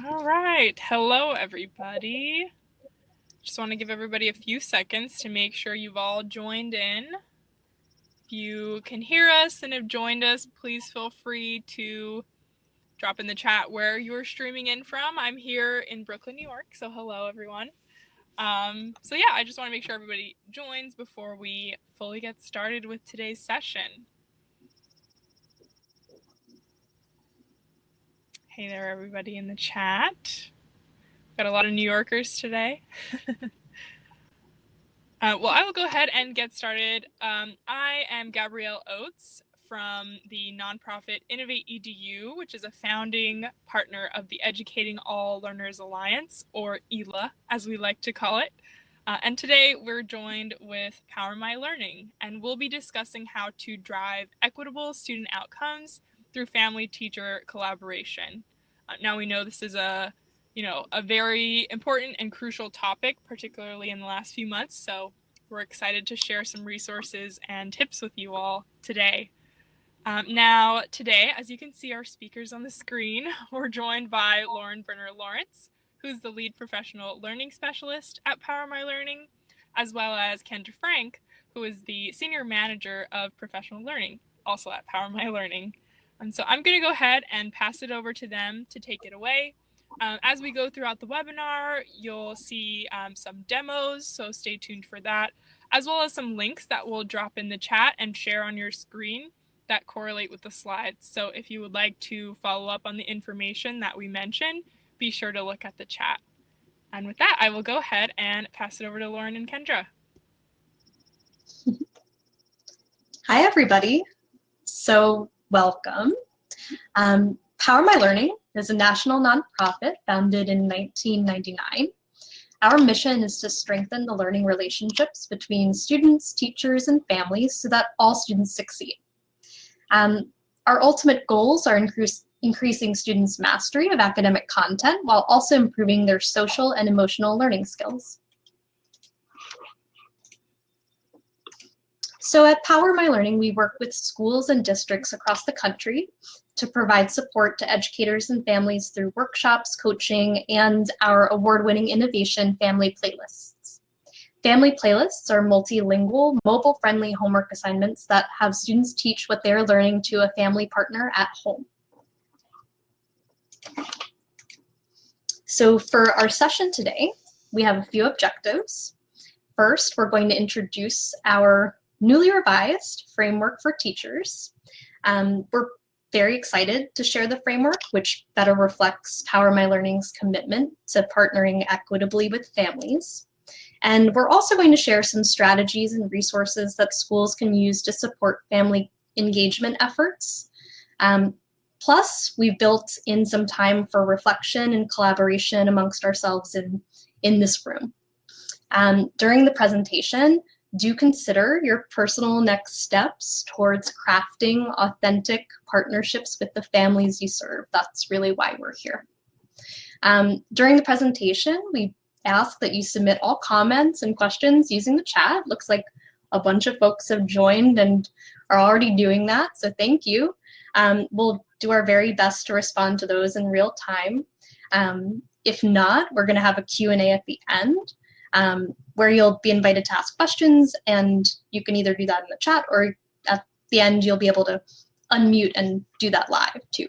All right. Hello, everybody. Just want to give everybody a few seconds to make sure you've all joined in. If you can hear us and have joined us, please feel free to drop in the chat where you're streaming in from. I'm here in Brooklyn, New York, so hello, everyone. Yeah, I just want to make sure everybody joins before we fully get started with today's session. Hey there, everybody in the chat. Got a lot of New Yorkers today. Well, I will go ahead and get started. I am Gabrielle Oates from the nonprofit Innovate EDU, which is a founding partner of the Educating All Learners Alliance, or ELA, as we like to call it. And today we're joined with PowerMyLearning, and we'll be discussing how to drive equitable student outcomes through family-teacher collaboration. Now we know this is a very important and crucial topic, particularly in the last few months. So we're excited to share some resources and tips with you all today. Now, today, as you can see our speakers on the screen, we're joined by Lauren Brenner-Lawrence, who's the lead professional learning specialist at PowerMyLearning, as well as Kendra Frank, who is the senior manager of professional learning, also at PowerMyLearning. So I'm going to go ahead and pass it over to them to take it away. As we go throughout the webinar, you'll see some demos, so stay tuned for that, as well as some links that we'll drop in the chat and share on your screen that correlate with the slides. So if you would like to follow up on the information that we mentioned, be sure to look at the chat. And with that, I will go ahead and pass it over to Lauren and Kendra. Hi, everybody. So welcome. PowerMyLearning is a national nonprofit founded in 1999. Our mission is to strengthen the learning relationships between students, teachers, and families so that all students succeed. Our ultimate goals are increasing students' mastery of academic content while also improving their social and emotional learning skills. So at PowerMyLearning, we work with schools and districts across the country to provide support to educators and families through workshops, coaching, and our award-winning innovation family playlists. Family playlists are multilingual, mobile-friendly homework assignments that have students teach what they're learning to a family partner at home. So for our session today, we have a few objectives. First, we're going to introduce our newly revised framework for teachers. We're very excited to share the framework, which better reflects PowerMyLearning's commitment to partnering equitably with families. And we're also going to share some strategies and resources that schools can use to support family engagement efforts. Plus, we've built in some time for reflection and collaboration amongst ourselves in this room. During the presentation, do consider your personal next steps towards crafting authentic partnerships with the families you serve. That's really why we're here. During the presentation, we ask that you submit all comments and questions using the chat. Looks like a bunch of folks have joined and are already doing that, so thank you. We'll do our very best to respond to those in real time. If not, we're gonna have a Q&A at the end, where you'll be invited to ask questions, and you can either do that in the chat or at the end you'll be able to unmute and do that live too.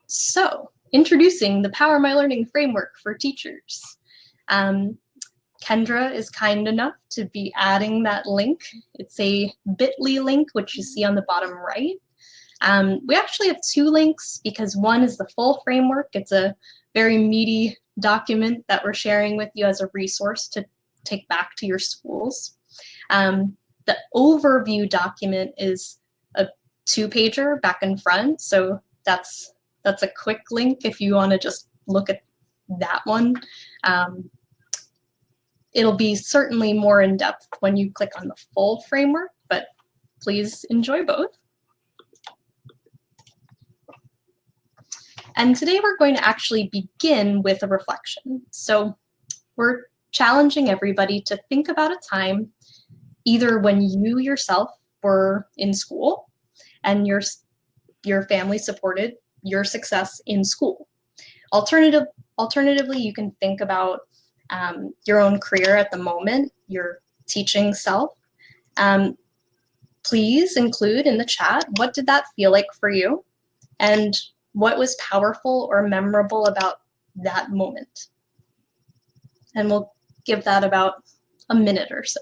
So, introducing the PowerMyLearning Framework for teachers. Kendra is kind enough to be adding that link. It's a bit.ly link, which you see on the bottom right. We actually have two links because one is the full framework. It's a very meaty document that we're sharing with you as a resource to take back to your schools. The overview document is a 2-pager back and front, so that's a quick link if you want to just look at that one. It'll be certainly more in depth when you click on the full framework, but please enjoy both. And today we're going to actually begin with a reflection. So we're challenging everybody to think about a time either when you yourself were in school and you're your family supported your success in school. Alternatively, you can think about your own career at the moment, your teaching self. Please include in the chat, what did that feel like for you? And what was powerful or memorable about that moment? And we'll give that about a minute or so.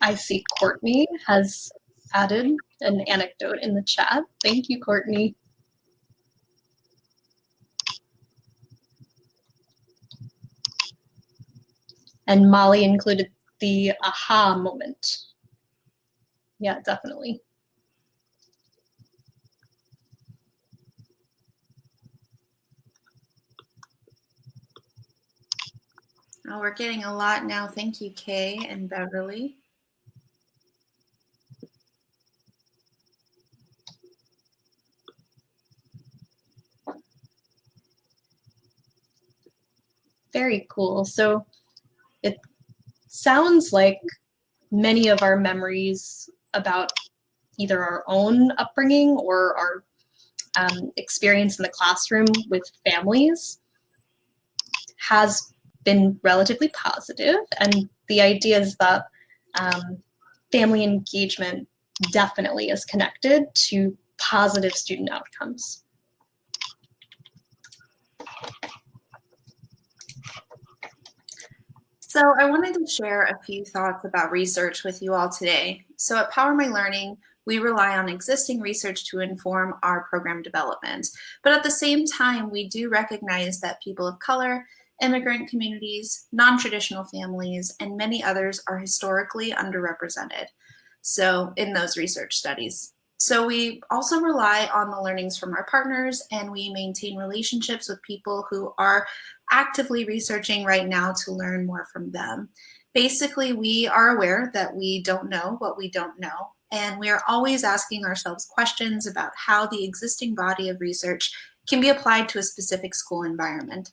I see Courtney has added an anecdote in the chat. Thank you, Courtney. And Molly included the aha moment. Yeah, definitely. Oh, we're getting a lot now. Thank you, Kay and Beverly. Very cool. So it sounds like many of our memories about either our own upbringing or our experience in the classroom with families has been relatively positive. And the idea is that family engagement definitely is connected to positive student outcomes. So I wanted to share a few thoughts about research with you all today. So at PowerMyLearning, we rely on existing research to inform our program development. But at the same time, we do recognize that people of color, immigrant communities, non-traditional families, and many others are historically underrepresented. So in those research studies. So we also rely on the learnings from our partners, and we maintain relationships with people who are actively researching right now to learn more from them. Basically, we are aware that we don't know what we don't know, and we are always asking ourselves questions about how the existing body of research can be applied to a specific school environment.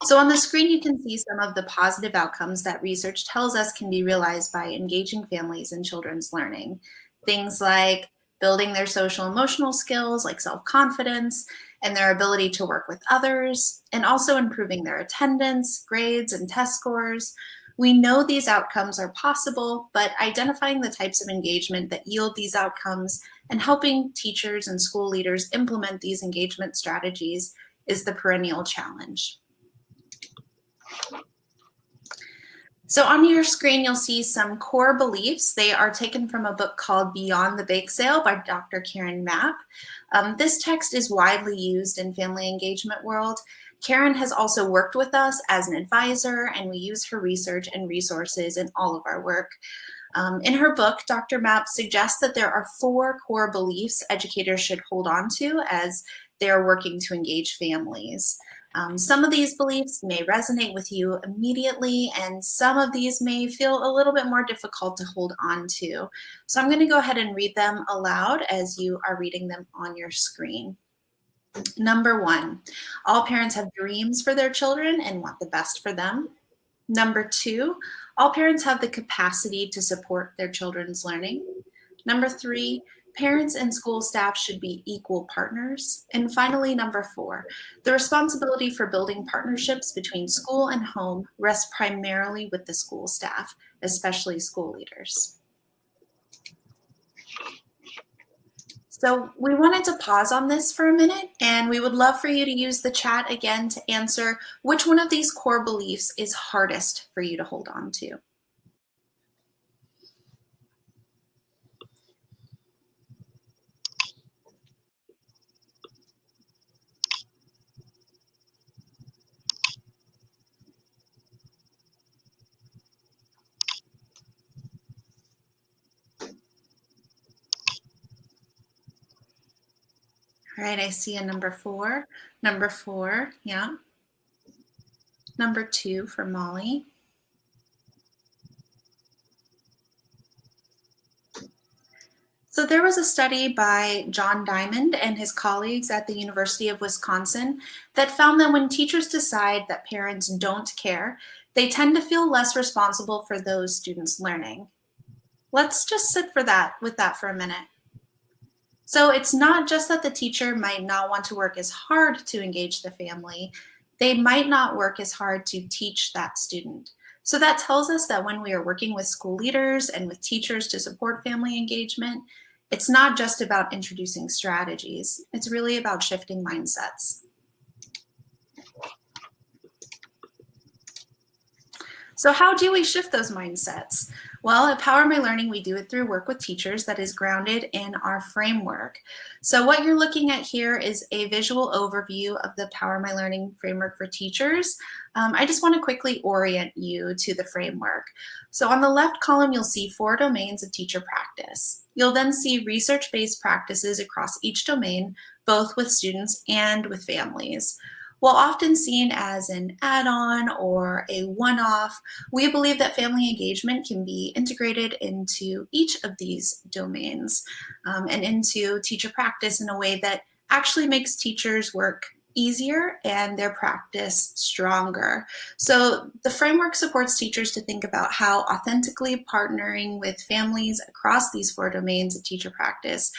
So on the screen, you can see some of the positive outcomes that research tells us can be realized by engaging families in children's learning. Things like building their social emotional skills like self-confidence and their ability to work with others, and also improving their attendance, grades, and test scores. We know these outcomes are possible, but identifying the types of engagement that yield these outcomes and helping teachers and school leaders implement these engagement strategies is the perennial challenge. So on your screen, you'll see some core beliefs. They are taken from a book called Beyond the Bake Sale by Dr. Karen Mapp. This text is widely used in family engagement world. Karen has also worked with us as an advisor, and we use her research and resources in all of our work. In her book, Dr. Mapp suggests that there are 4 core beliefs educators should hold on to as they're working to engage families. Some of these beliefs may resonate with you immediately, and some of these may feel a little bit more difficult to hold on to. So I'm going to go ahead and read them aloud as you are reading them on your screen. Number 1, all parents have dreams for their children and want the best for them. Number 2, all parents have the capacity to support their children's learning. Number 3, parents and school staff should be equal partners. And finally, number 4, the responsibility for building partnerships between school and home rests primarily with the school staff, especially school leaders. So we wanted to pause on this for a minute, and we would love for you to use the chat again to answer which one of these core beliefs is hardest for you to hold on to. All right, I see a number 4. Number 4, yeah. Number 2 for Molly. So there was a study by John Diamond and his colleagues at the University of Wisconsin that found that when teachers decide that parents don't care, they tend to feel less responsible for those students' learning. Let's just sit with that for a minute. So it's not just that the teacher might not want to work as hard to engage the family, they might not work as hard to teach that student. So that tells us that when we are working with school leaders and with teachers to support family engagement, it's not just about introducing strategies, it's really about shifting mindsets. So how do we shift those mindsets? Well, at PowerMyLearning, we do it through work with teachers that is grounded in our framework. So what you're looking at here is a visual overview of the PowerMyLearning Framework for Teachers. I just want to quickly orient you to the framework. So on the left column, you'll see 4 domains of teacher practice. You'll then see research-based practices across each domain, both with students and with families. While often seen as an add-on or a one-off, we believe that family engagement can be integrated into each of these domains and into teacher practice in a way that actually makes teachers' work easier and their practice stronger. So the framework supports teachers to think about how authentically partnering with families across these 4 domains of teacher practice,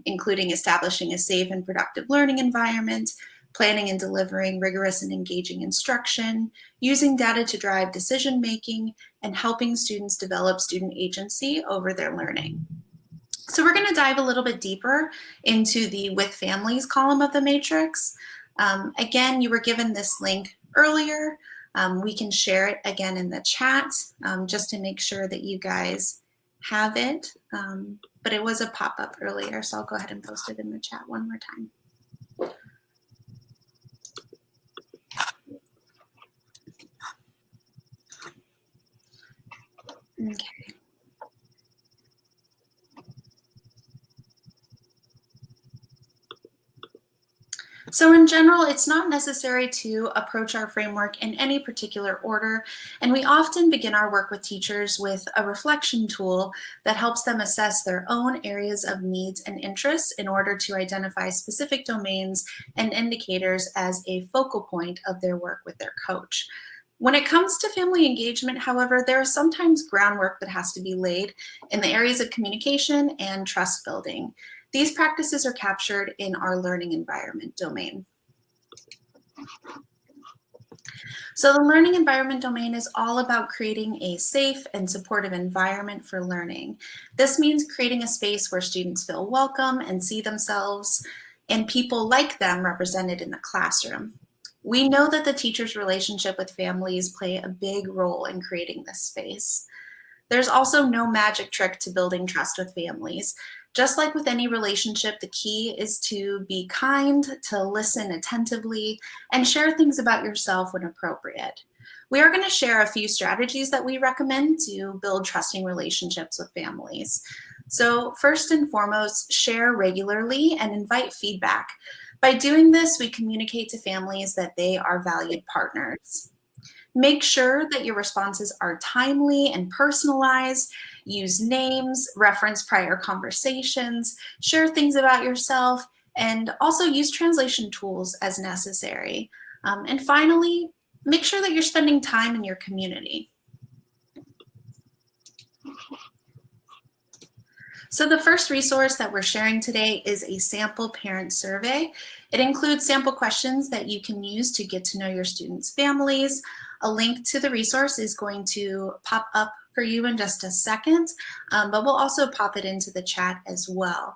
including establishing a safe and productive learning environment, planning and delivering rigorous and engaging instruction, using data to drive decision-making, and helping students develop student agency over their learning. So we're going to dive a little bit deeper into the with families column of the matrix. Again, you were given this link earlier. We can share it again in the chat just to make sure that you guys have it. But it was a pop-up earlier, so I'll go ahead and post it in the chat one more time. Okay. So in general, it's not necessary to approach our framework in any particular order, and we often begin our work with teachers with a reflection tool that helps them assess their own areas of needs and interests in order to identify specific domains and indicators as a focal point of their work with their coach. When it comes to family engagement, however, there is sometimes groundwork that has to be laid in the areas of communication and trust building. These practices are captured in our learning environment domain. So the learning environment domain is all about creating a safe and supportive environment for learning. This means creating a space where students feel welcome and see themselves and people like them represented in the classroom. We know that the teacher's relationship with families play a big role in creating this space. There's also no magic trick to building trust with families. Just like with any relationship, the key is to be kind, to listen attentively, and share things about yourself when appropriate. We are going to share a few strategies that we recommend to build trusting relationships with families. So first and foremost, share regularly and invite feedback. By doing this, we communicate to families that they are valued partners. Make sure that your responses are timely and personalized. Use names, reference prior conversations, share things about yourself, and also use translation tools as necessary. And finally, make sure that you're spending time in your community. So the first resource that we're sharing today is a sample parent survey. It includes sample questions that you can use to get to know your students' families. A link to the resource is going to pop up for you in just a second, but we'll also pop it into the chat as well.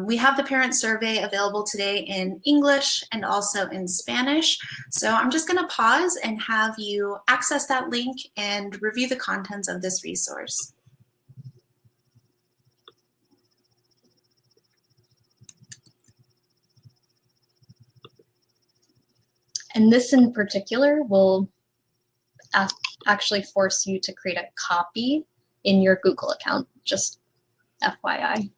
We have the parent survey available today in English and also in Spanish. So I'm just going to pause and have you access that link and review the contents of this resource. And this in particular will actually force you to create a copy in your Google account, just FYI.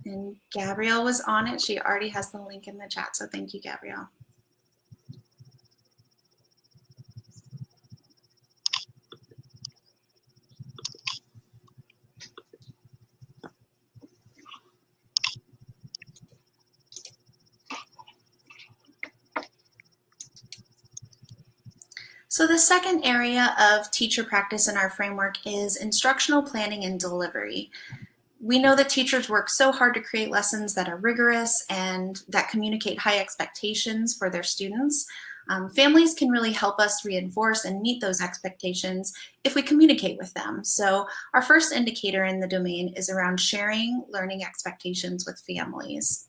And Gabrielle was on it. She already has the link in the chat. So thank you, Gabrielle. So the second area of teacher practice in our framework is instructional planning and delivery. We know that teachers work so hard to create lessons that are rigorous and that communicate high expectations for their students. Families can really help us reinforce and meet those expectations if we communicate with them. So our first indicator in the domain is around sharing learning expectations with families.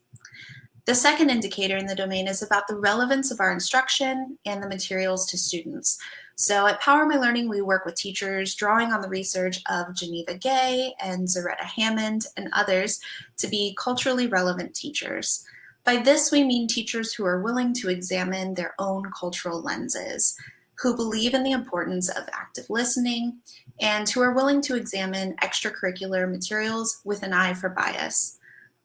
The second indicator in the domain is about the relevance of our instruction and the materials to students. So at PowerMyLearning, we work with teachers drawing on the research of Geneva Gay and Zaretta Hammond and others to be culturally relevant teachers. By this, we mean teachers who are willing to examine their own cultural lenses, who believe in the importance of active listening, and who are willing to examine extracurricular materials with an eye for bias.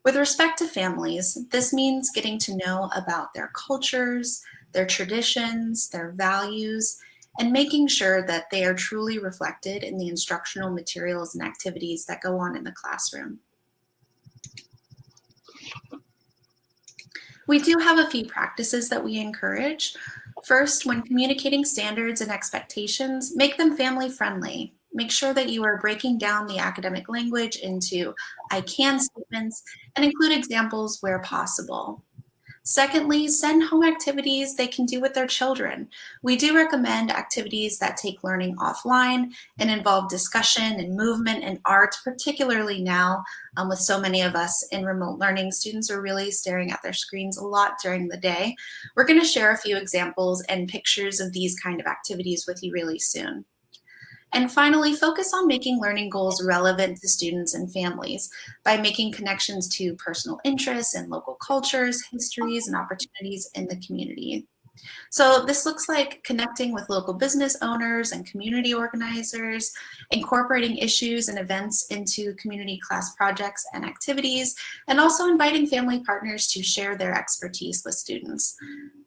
With respect to families, this means getting to know about their cultures, their traditions, their values, and making sure that they are truly reflected in the instructional materials and activities that go on in the classroom. We do have a few practices that we encourage. First, when communicating standards and expectations, make them family friendly. Make sure that you are breaking down the academic language into I can statements and include examples where possible. Secondly, send home activities they can do with their children. We do recommend activities that take learning offline and involve discussion and movement and art, particularly now with so many of us in remote learning. Students are really staring at their screens a lot during the day. We're going to share a few examples and pictures of these kind of activities with you really soon. And finally, focus on making learning goals relevant to students and families by making connections to personal interests and local cultures, histories, and opportunities in the community. So this looks like connecting with local business owners and community organizers, incorporating issues and events into community class projects and activities, and also inviting family partners to share their expertise with students.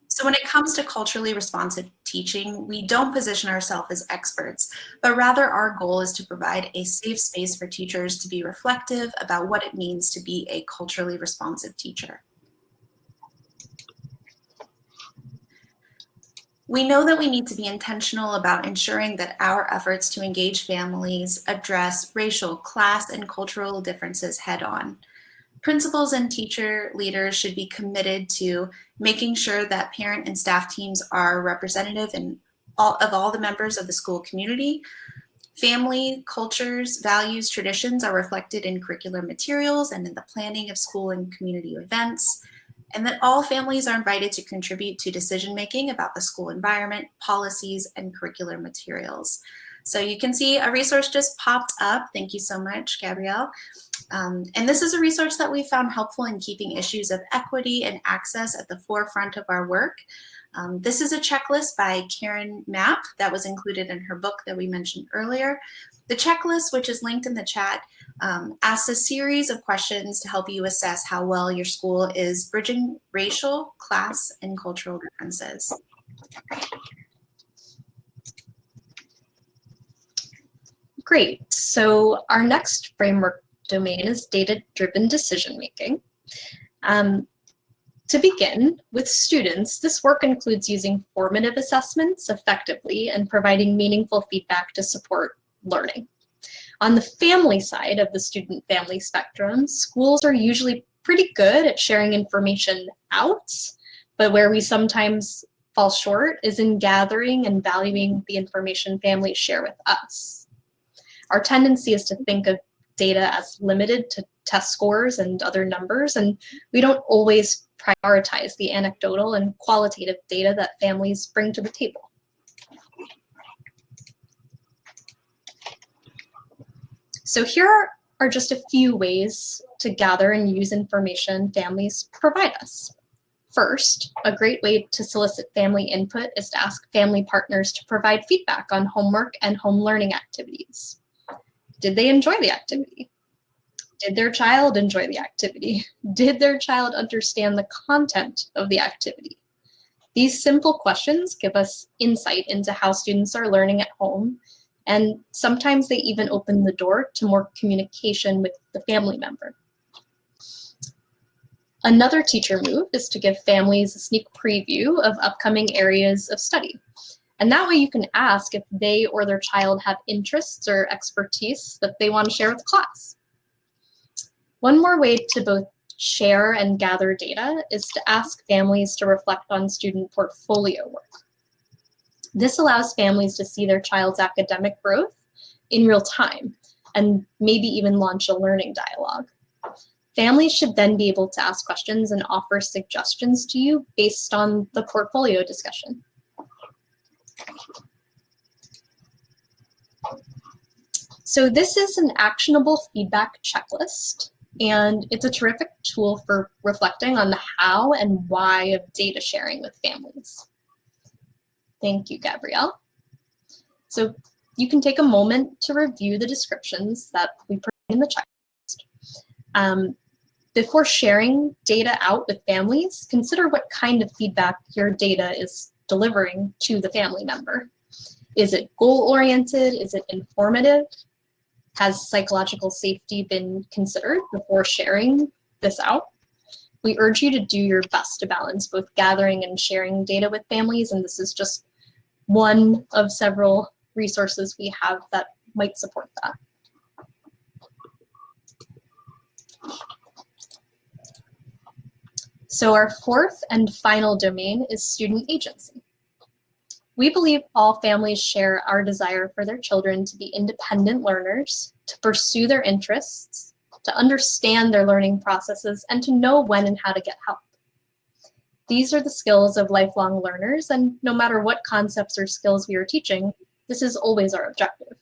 So when it comes to culturally responsive teaching, we don't position ourselves as experts, but rather our goal is to provide a safe space for teachers to be reflective about what it means to be a culturally responsive teacher. We know that we need to be intentional about ensuring that our efforts to engage families address racial, class, and cultural differences head on. Principals and teacher leaders should be committed to making sure that parent and staff teams are representative of all the members of the school community. Family, cultures, values, traditions are reflected in curricular materials and in the planning of school and community events, and that all families are invited to contribute to decision-making about the school environment, policies, and curricular materials. So you can see a resource just popped up. Thank you so much, Gabrielle. And this is a resource that we found helpful in keeping issues of equity and access at the forefront of our work. This is a checklist by Karen Mapp that was included in her book that we mentioned earlier. The checklist, which is linked in the chat, asks a series of questions to help you assess how well your school is bridging racial, class, and cultural differences. Great. So our next framework domain is data-driven decision-making. To begin, with students, this work includes using formative assessments effectively and providing meaningful feedback to support learning. On the family side of the student-family spectrum, schools are usually pretty good at sharing information out, but where we sometimes fall short is in gathering and valuing the information families share with us. Our tendency is to think of data as limited to test scores and other numbers, and we don't always prioritize the anecdotal and qualitative data that families bring to the table. So here are just a few ways to gather and use information families provide us. First, a great way to solicit family input is to ask family partners to provide feedback on homework and home learning activities. Did they enjoy the activity? Did their child enjoy the activity? Did their child understand the content of the activity? These simple questions give us insight into how students are learning at home, and sometimes they even open the door to more communication with the family member. Another teacher move is to give families a sneak preview of upcoming areas of study. And that way you can ask if they or their child have interests or expertise that they want to share with the class. One more way to both share and gather data is to ask families to reflect on student portfolio work. This allows families to see their child's academic growth in real time and maybe even launch a learning dialogue. Families should then be able to ask questions and offer suggestions to you based on the portfolio discussion. So this is an actionable feedback checklist, and it's a terrific tool for reflecting on the how and why of data sharing with families. Thank you, Gabrielle. So you can take a moment to review the descriptions that we put in the checklist. Before sharing data out with families, consider what kind of feedback your data is delivering to the family member. Is it goal-oriented? Is it informative? Has psychological safety been considered before sharing this out? We urge you to do your best to balance both gathering and sharing data with families, and this is just one of several resources we have that might support that. So our fourth and final domain is student agency. We believe all families share our desire for their children to be independent learners, to pursue their interests, to understand their learning processes, and to know when and how to get help. These are the skills of lifelong learners, and no matter what concepts or skills we are teaching, this is always our objective.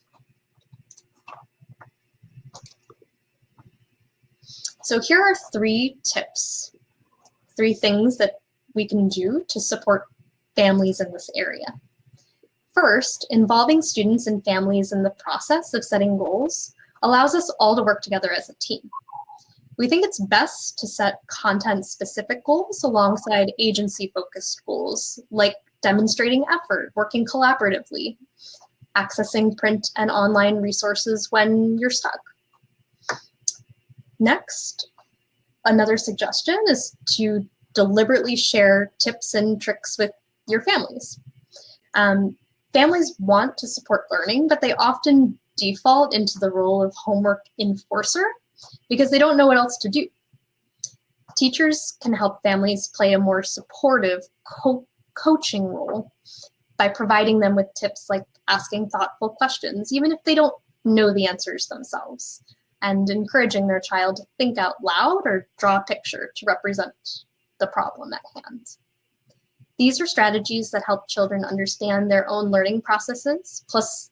So here are 3 tips, 3 things that we can do to support families in this area. First, involving students and families in the process of setting goals allows us all to work together as a team. We think it's best to set content-specific goals alongside agency-focused goals, like demonstrating effort, working collaboratively, accessing print and online resources when you're stuck. Next, another suggestion is to deliberately share tips and tricks with your families. Families want to support learning, but they often default into the role of homework enforcer because they don't know what else to do. Teachers can help families play a more supportive coaching role by providing them with tips like asking thoughtful questions, even if they don't know the answers themselves, and encouraging their child to think out loud or draw a picture to represent the problem at hand. These are strategies that help children understand their own learning processes, plus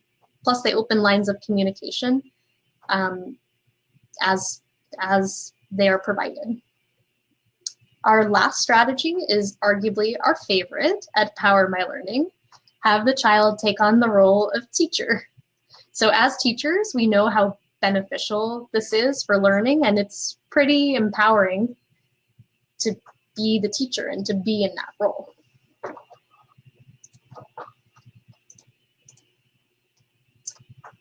they open lines of communication as they are provided. Our last strategy is arguably our favorite at PowerMyLearning: have the child take on the role of teacher. So as teachers, we know how beneficial this is for learning, and it's pretty empowering to be the teacher and to be in that role.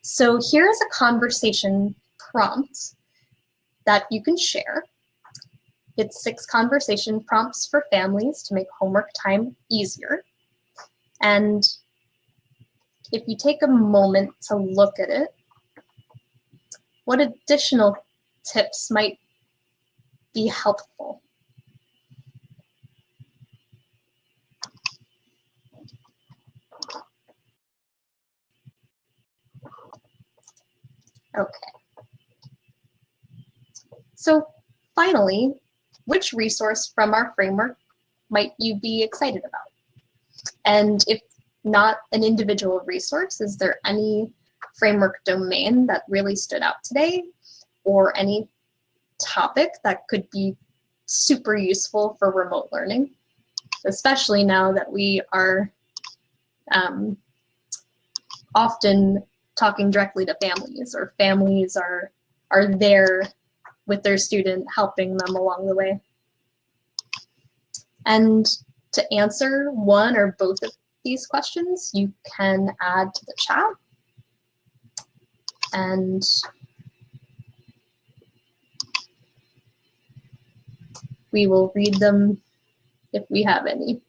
So here's a conversation prompt that you can share. It's 6 conversation prompts for families to make homework time easier. And if you take a moment to look at it, what additional tips might be helpful? Okay. So finally, which resource from our framework might you be excited about? And if not an individual resource, is there any framework domain that really stood out today, or any topic that could be super useful for remote learning, especially now that we are often talking directly to families, or families are there with their student, helping them along the way. And to answer one or both of these questions, you can add to the chat, and we will read them if we have any.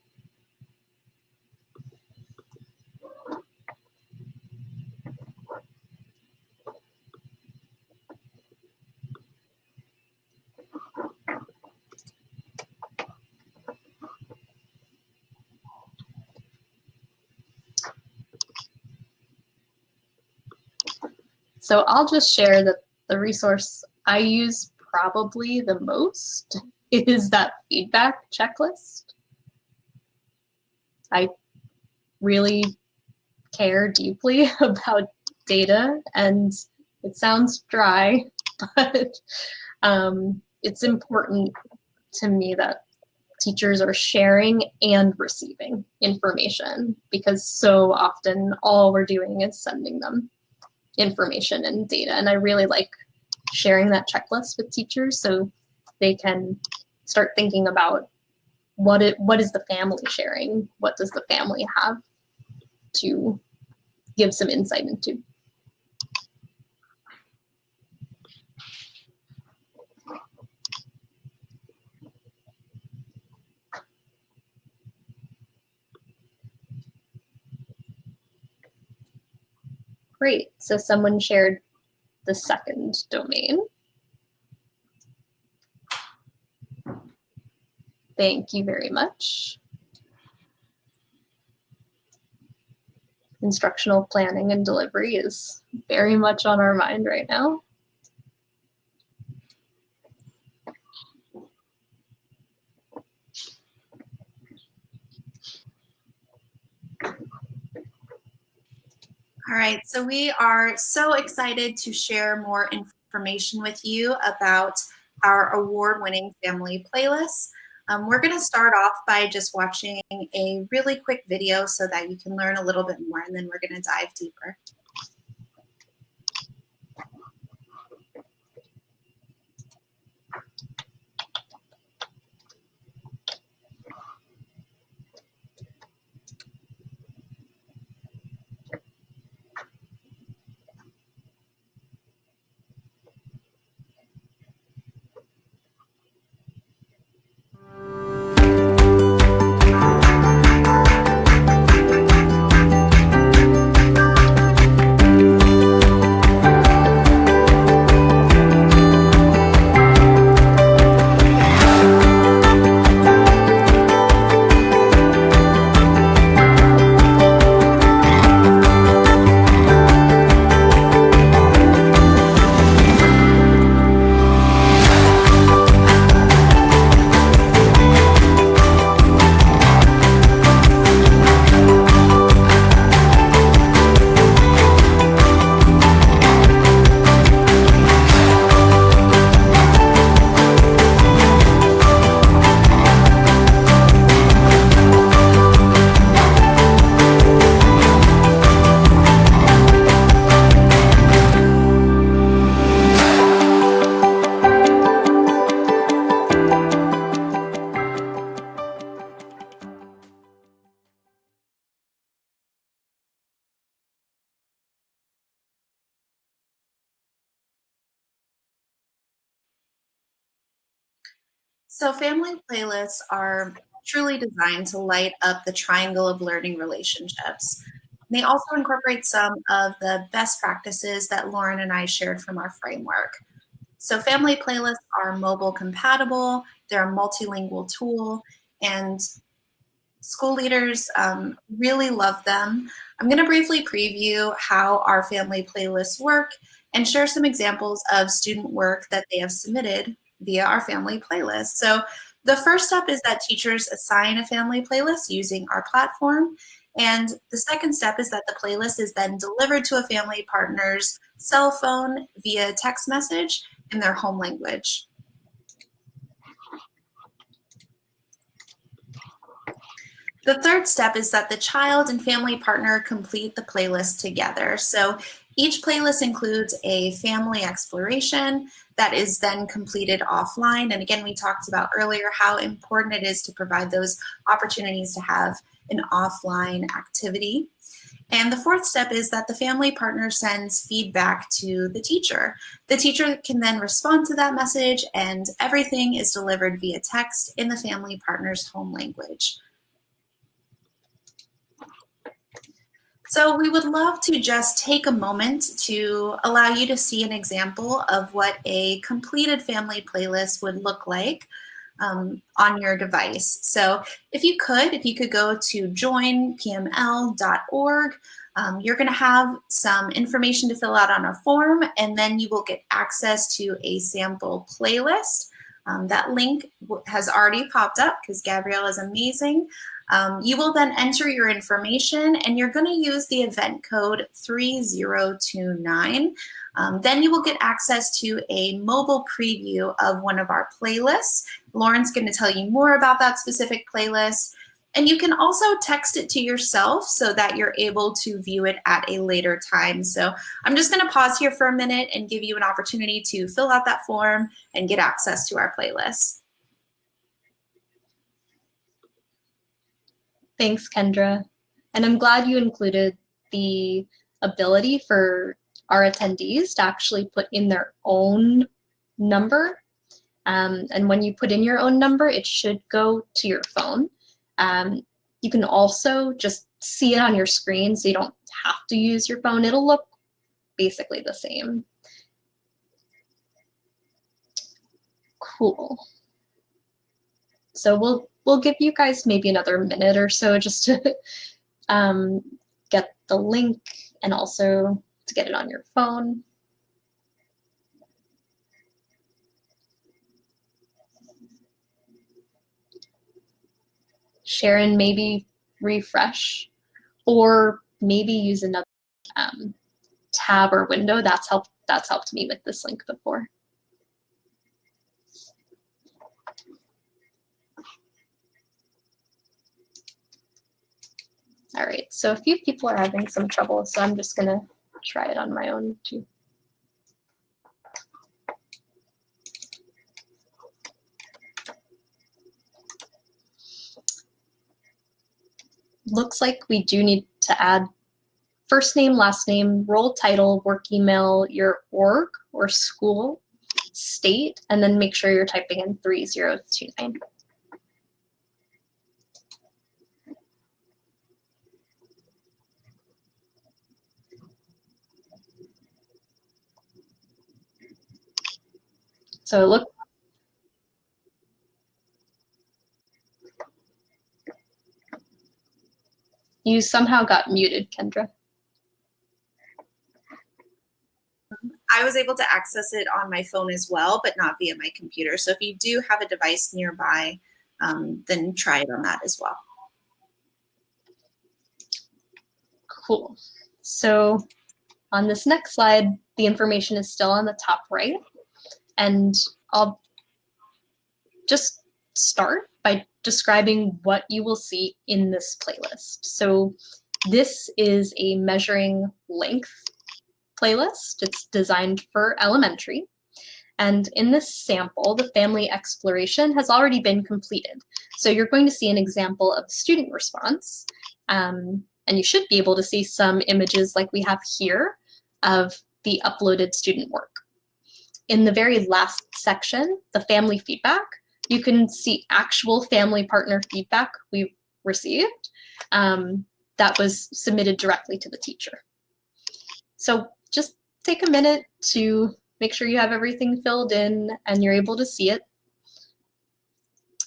So I'll just share that the resource I use probably the most is that feedback checklist. I really care deeply about data, and it sounds dry, but it's important to me that teachers are sharing and receiving information, because so often all we're doing is sending them information and data. And I really like sharing that checklist with teachers so they can start thinking about what is the family sharing? What does the family have to give some insight into? Great, so someone shared the second domain. Thank you very much. Instructional planning and delivery is very much on our mind right now. All right, so we are so excited to share more information with you about our award-winning family playlists. We're going to start off by just watching a really quick video so that you can learn a little bit more, and then we're going to dive deeper. So family playlists are truly designed to light up the triangle of learning relationships. They also incorporate some of the best practices that Lauren and I shared from our framework. So family playlists are mobile compatible, they're a multilingual tool, and School leaders really love them. I'm going to briefly preview how our family playlists work and share some examples of student work that they have submitted via our family playlist. So the first step is that teachers assign a family playlist using our platform. And the second step is that the playlist is then delivered to a family partner's cell phone via text message in their home language. The third step is that the child and family partner complete the playlist together. So each playlist includes a family exploration that is then completed offline. And again, we talked about earlier how important it is to provide those opportunities to have an offline activity. And the fourth step is that the family partner sends feedback to the teacher. The teacher can then respond to that message, and everything is delivered via text in the family partner's home language. So we would love to just take a moment to allow you to see an example of what a completed family playlist would look like on your device. So if you could go to joinpml.org, you're going to have some information to fill out on a form, and then you will get access to a sample playlist. That link has already popped up because Gabrielle is amazing. You will then enter your information, and you're going to use the event code 3029. Then you will get access to a mobile preview of one of our playlists. Lauren's going to tell you more about that specific playlist. And you can also text it to yourself so that you're able to view it at a later time. So I'm just going to pause here for a minute and give you an opportunity to fill out that form and get access to our playlist. Thanks, Kendra. And I'm glad you included the ability for our attendees to actually put in their own number. And when you put in your own number, it should go to your phone. You can also just see it on your screen, so you don't have to use your phone. It'll look basically the same. Cool. So we'll give you guys maybe another minute or so just to get the link and also to get it on your phone. Sharon, maybe refresh or maybe use another tab or window. That's helped me with this link before. All right, so a few people are having some trouble, so I'm just gonna try it on my own too. Looks like we do need to add first name, last name, role title, work email, your org or school, state, and then make sure you're typing in 3029. So look. You somehow got muted, Kendra. I was able to access it on my phone as well, but not via my computer. So if you do have a device nearby, then try it on that as well. Cool. So on this next slide, the information is still on the top right. And I'll just start by describing what you will see in this playlist. So this is a measuring length playlist. It's designed for elementary. And in this sample, the family exploration has already been completed. So you're going to see an example of student response. And you should be able to see some images like we have here of the uploaded student work. In the very last section, the family feedback, you can see actual family partner feedback we received that was submitted directly to the teacher. So just take a minute to make sure you have everything filled in and you're able to see it.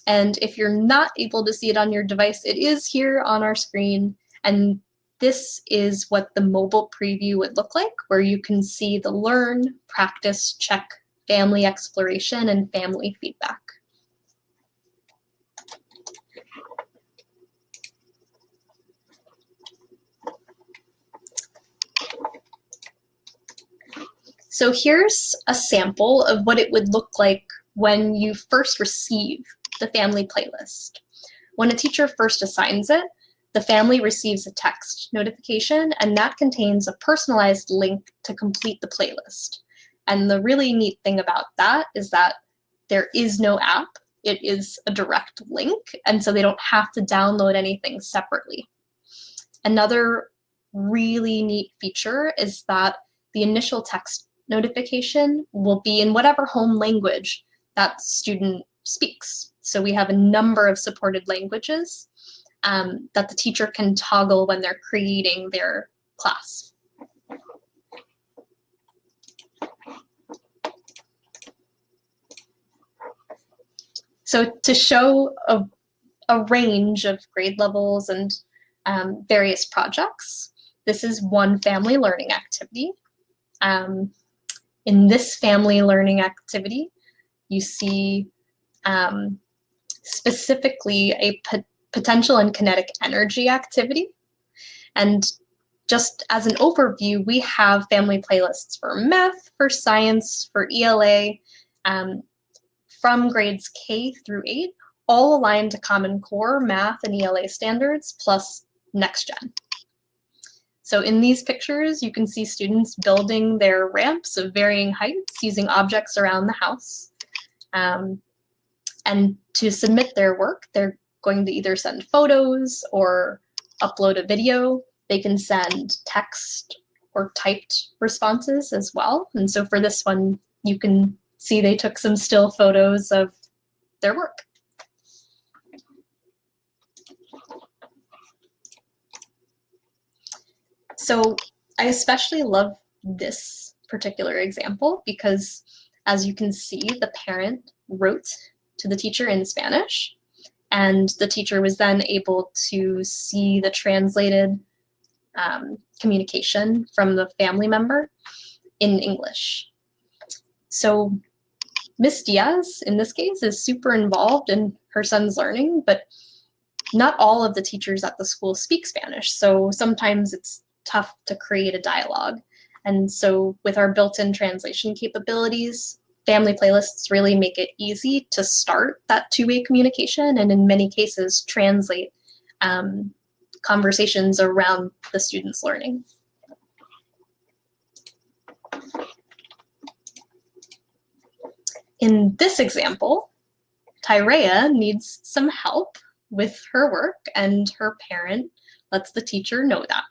And if you're not able to see it on your device, it is here on our screen. And this is what the mobile preview would look like, where you can see the learn, practice, check, family exploration, and family feedback. So here's a sample of what it would look like when you first receive the family playlist. When a teacher first assigns it, the family receives a text notification, and that contains a personalized link to complete the playlist. And the really neat thing about that is that there is no app. It is a direct link, and so they don't have to download anything separately. Another really neat feature is that the initial text notification will be in whatever home language that student speaks. So we have a number of supported languages that the teacher can toggle when they're creating their class. So to show a range of grade levels and various projects, this is one family learning activity. In this family learning activity, you see specifically a potential and kinetic energy activity. And just as an overview, we have family playlists for math, for science, for ELA, from grades K through 8, all aligned to Common Core math and ELA standards, plus Next Gen. So in these pictures, you can see students building their ramps of varying heights using objects around the house. And to submit their work, they're going to either send photos or upload a video. They can send text or typed responses as well. And so for this one, you can see they took some still photos of their work. So I especially love this particular example because, as you can see, the parent wrote to the teacher in Spanish, and the teacher was then able to see the translated communication from the family member in English. So Miss Diaz, in this case, is super involved in her son's learning, but not all of the teachers at the school speak Spanish, so sometimes it's tough to create a dialogue. And so with our built-in translation capabilities, family playlists really make it easy to start that two-way communication, and in many cases translate conversations around the student's learning. In this example, Tyrea needs some help with her work, and her parent lets the teacher know that.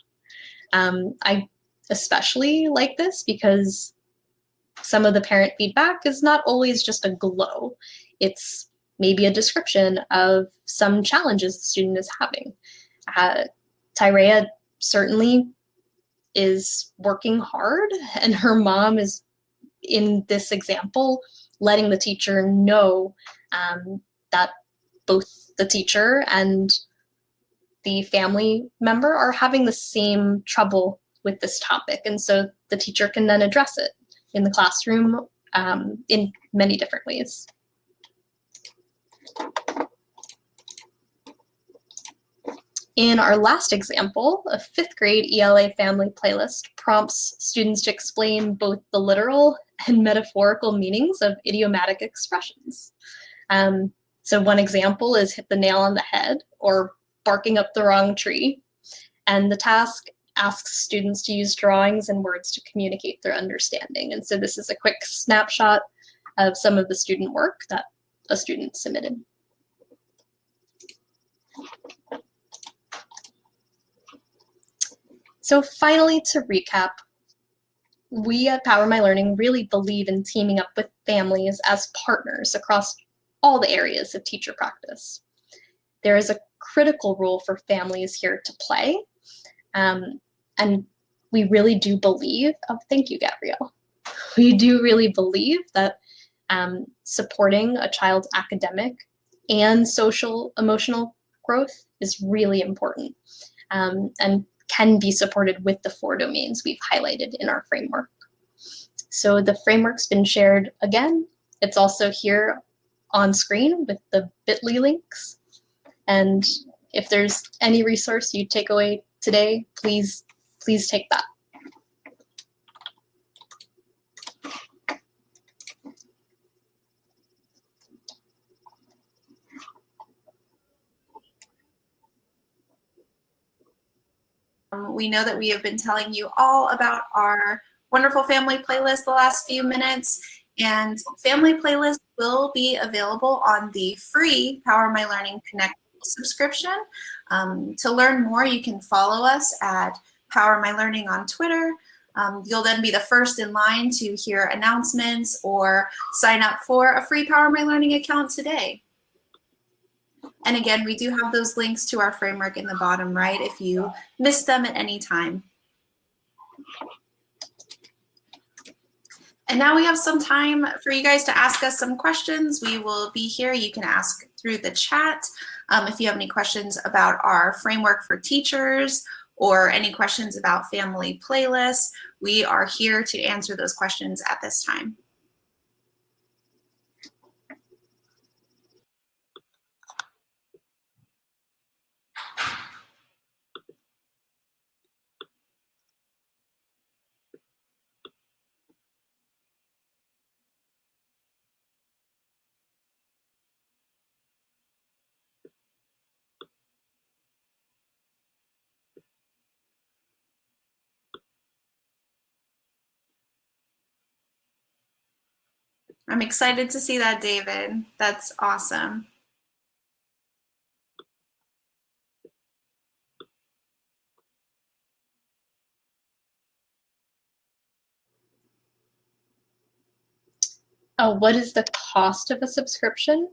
I especially like this because some of the parent feedback is not always just a glow. It's maybe a description of some challenges the student is having. Tyrea certainly is working hard, and her mom is, in this example, letting the teacher know that both the teacher and the family member are having the same trouble with this topic. And so the teacher can then address it in the classroom in many different ways. In our last example, a 5th grade ELA family playlist prompts students to explain both the literal and metaphorical meanings of idiomatic expressions. So one example is hit the nail on the head, or barking up the wrong tree. And the task asks students to use drawings and words to communicate their understanding. And so this is a quick snapshot of some of the student work that a student submitted. So finally, to recap, we at PowerMyLearning really believe in teaming up with families as partners across all the areas of teacher practice. There is a critical role for families here to play, and we really do believe, thank you, Gabrielle. We do really believe that supporting a child's academic and social emotional growth is really important, and can be supported with the 4 domains we've highlighted in our framework. So the framework's been shared again. It's also here on screen with the bit.ly links. And if there's any resource you take away today, please take that. We know that we have been telling you all about our wonderful family playlist the last few minutes, and family playlist will be available on the free Power My Learning Connect subscription. To learn more, you can follow us at Power My Learning on Twitter. You'll then be the first in line to hear announcements or sign up for a free Power My Learning account today. And again, we do have those links to our framework in the bottom right if you missed them at any time. And now we have some time for you guys to ask us some questions. We will be here. You can ask through the chat. If you have any questions about our framework for teachers or any questions about family playlists, we are here to answer those questions at this time. I'm excited to see that, David. That's awesome. What is the cost of a subscription?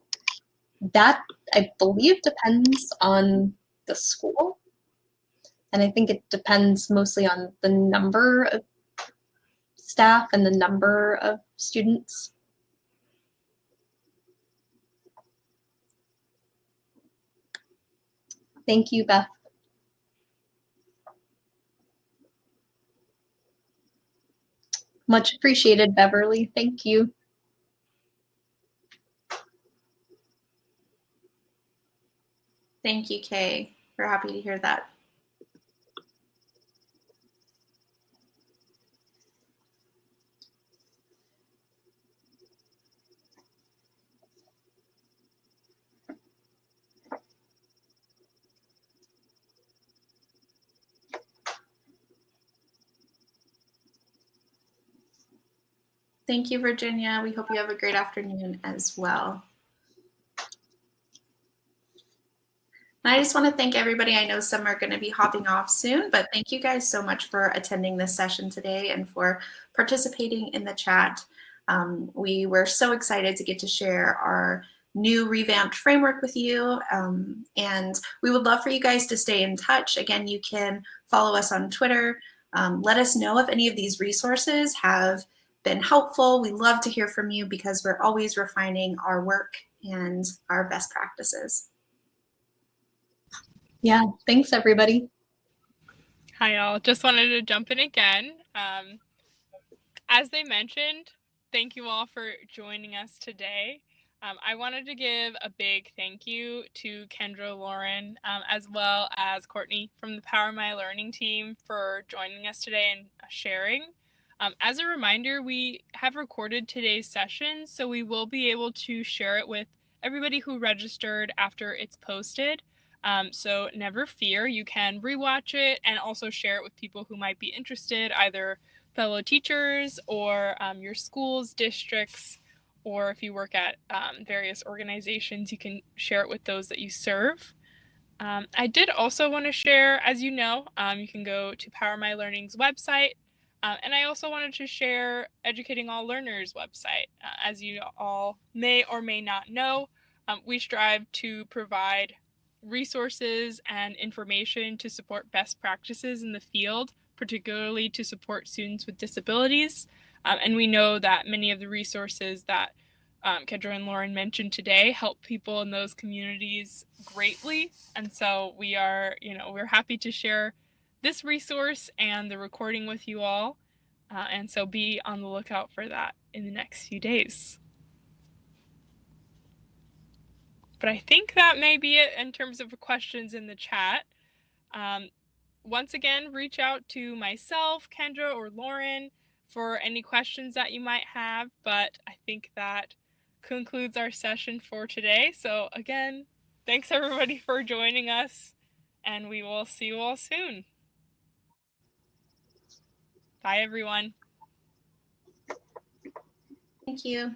That, I believe, depends on the school. And I think it depends mostly on the number of staff and the number of students. Thank you, Beth. Much appreciated, Beverly. Thank you. Thank you, Kay. We're happy to hear that. Thank you, Virginia. We hope you have a great afternoon as well. And I just want to thank everybody. I know some are going to be hopping off soon, but thank you guys so much for attending this session today and for participating in the chat. We were so excited to get to share our new revamped framework with you, and we would love for you guys to stay in touch. Again, you can follow us on Twitter. Let us know if any of these resources have been helpful. We love to hear from you because we're always refining our work and our best practices. Yeah, thanks everybody. Hi all, just wanted to jump in again. As they mentioned, thank you all for joining us today. I wanted to give a big thank you to Kendra Lauren, as well as Courtney from the Power My Learning team for joining us today and sharing. As a reminder, we have recorded today's session, so we will be able to share it with everybody who registered after it's posted. So never fear, you can rewatch it and also share it with people who might be interested, either fellow teachers or your schools, districts, or if you work at various organizations, you can share it with those that you serve. I did also want to share, as you know, you can go to Power My Learning's website, and I also wanted to share Educating All Learners website. As you all may or may not know, we strive to provide resources and information to support best practices in the field, particularly to support students with disabilities. And we know that many of the resources that Kendra and Lauren mentioned today help people in those communities greatly. And so we are, we're happy to share this resource and the recording with you all. And so be on the lookout for that in the next few days. But I think that may be it in terms of questions in the chat. Once again, reach out to myself, Kendra, or Lauren for any questions that you might have. But I think that concludes our session for today. So again, thanks everybody for joining us, and we will see you all soon. Bye, everyone. Thank you.